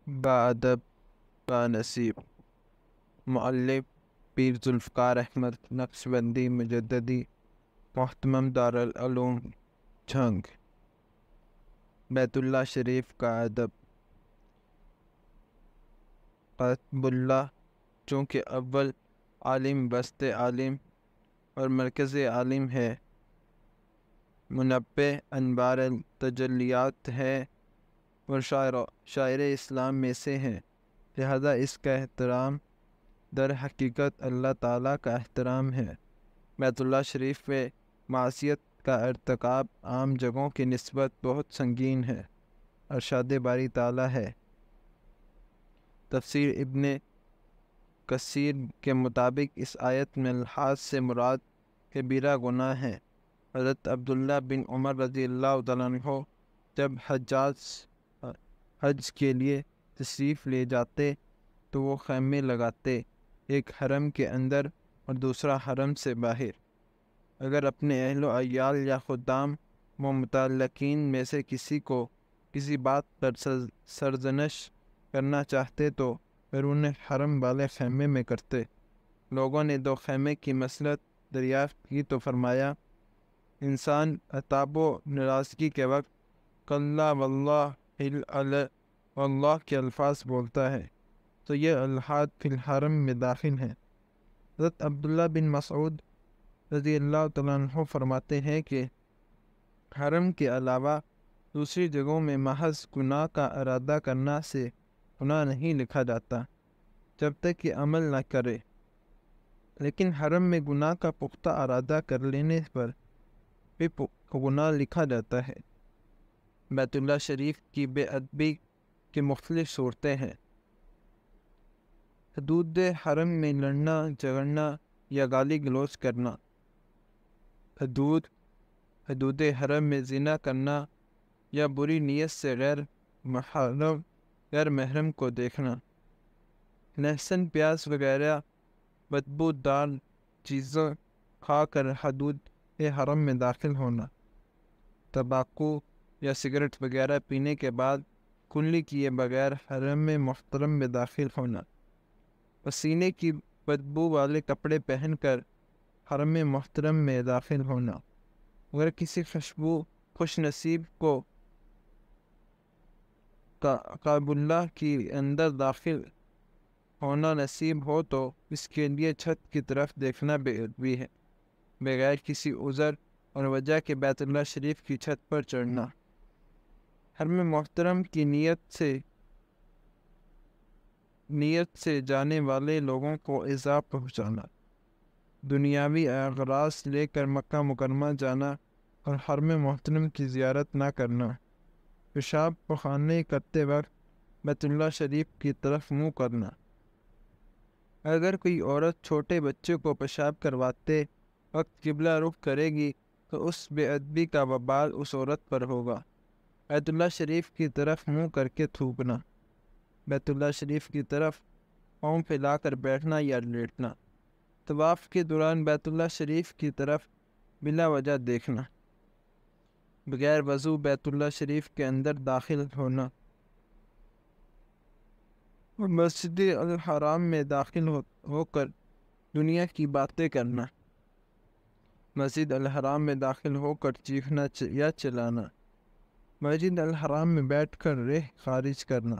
بادب نصیب مؤلف پیر ذوالفقار احمد نقشبندی مجددی محتمم دارالعلوم جھنگ۔ بیت اللہ شریف کا ادب۔ قطب اللہ چونکہ اول عالم وسط عالم اور مرکز عالم ہے، منبع انوار التجلیات ہے اور شاعر اسلام میں سے ہیں، لہذا اس کا احترام در حقیقت اللہ تعالیٰ کا احترام ہے۔ بیت اللہ شریف میں معصیت کا ارتکاب عام جگہوں کی نسبت بہت سنگین ہے۔ ارشاد باری تعالیٰ ہے۔ تفسیر ابن کثیر کے مطابق اس آیت میں الحاد سے مراد کبیرہ گناہ ہے۔ حضرت عبداللہ بن عمر رضی اللہ تعالیٰ عنہ جب حج کے لیے تشریف لے جاتے تو وہ خیمے لگاتے، ایک حرم کے اندر اور دوسرا حرم سے باہر۔ اگر اپنے اہل و عیال یا خدام و متعلقین میں سے کسی کو کسی بات پر سرزنش کرنا چاہتے تو بیرون حرم والے خیمے میں کرتے۔ لوگوں نے دو خیمے کی مصلحت دریافت کی تو فرمایا، انسان عتاب و ناراضگی کے وقت کلا واللہ واللہ کے الفاظ بولتا ہے تو یہ الحاد فی الحرم میں داخل ہیں۔ حضرت عبداللہ بن مسعود رضی اللہ تعالیٰ عنہ فرماتے ہیں کہ حرم کے علاوہ دوسری جگہوں میں محض گناہ کا ارادہ کرنا سے گناہ نہیں لکھا جاتا جب تک کہ عمل نہ کرے، لیکن حرم میں گناہ کا پختہ ارادہ کر لینے پر بھی گناہ لکھا جاتا ہے۔ بیت اللہ شریف کی بے ادبی کی مختلف صورتیں ہیں۔ حدود حرم میں لڑنا جھگڑنا یا گالی گلوچ کرنا، حدود حرم میں زنا کرنا یا بری نیت سے غیر محرم کو دیکھنا، لہسن پیاز وغیرہ بدبو دار چیزیں کھا کر حدود حرم میں داخل ہونا، تمباکو یا سگریٹ وغیرہ پینے کے بعد کنلی کیے بغیر حرم محترم میں داخل ہونا، پسینے کی بدبو والے کپڑے پہن کر حرم محترم میں داخل ہونا، اگر کسی خوش نصیب کو کعبۃ اللہ کی اندر داخل ہونا نصیب ہو تو اس کے لیے چھت کی طرف دیکھنا بے ادبی ہے۔ بغیر کسی عذر اور وجہ کے بیت اللہ شریف کی چھت پر چڑھنا، حرم محترم کی نیت سے جانے والے لوگوں کو ایذا پہنچانا، دنیاوی اغراض لے کر مکہ مکرمہ جانا اور حرم محترم کی زیارت نہ کرنا، پیشاب پخانے کرتے وقت بیت اللہ شریف کی طرف منہ کرنا، اگر کوئی عورت چھوٹے بچے کو پیشاب کرواتے وقت قبلہ رخ کرے گی تو اس بے ادبی کا وبال اس عورت پر ہوگا۔ بیت اللہ شریف کی طرف منہ کر کے تھوکنا، بیت اللہ شریف کی طرف پاؤں پھیلا کر بیٹھنا یا لیٹنا، طواف کے دوران بیت اللہ شریف کی طرف بلا وجہ دیکھنا، بغیر وضو بیت اللہ شریف کے اندر داخل ہونا اور مسجد الحرام میں داخل ہو کر دنیا کی باتیں کرنا، مسجد الحرام میں داخل ہو کر چیخنا یا چلانا، مسجد الحرام میں بیٹھ کر ریح خارج کرنا،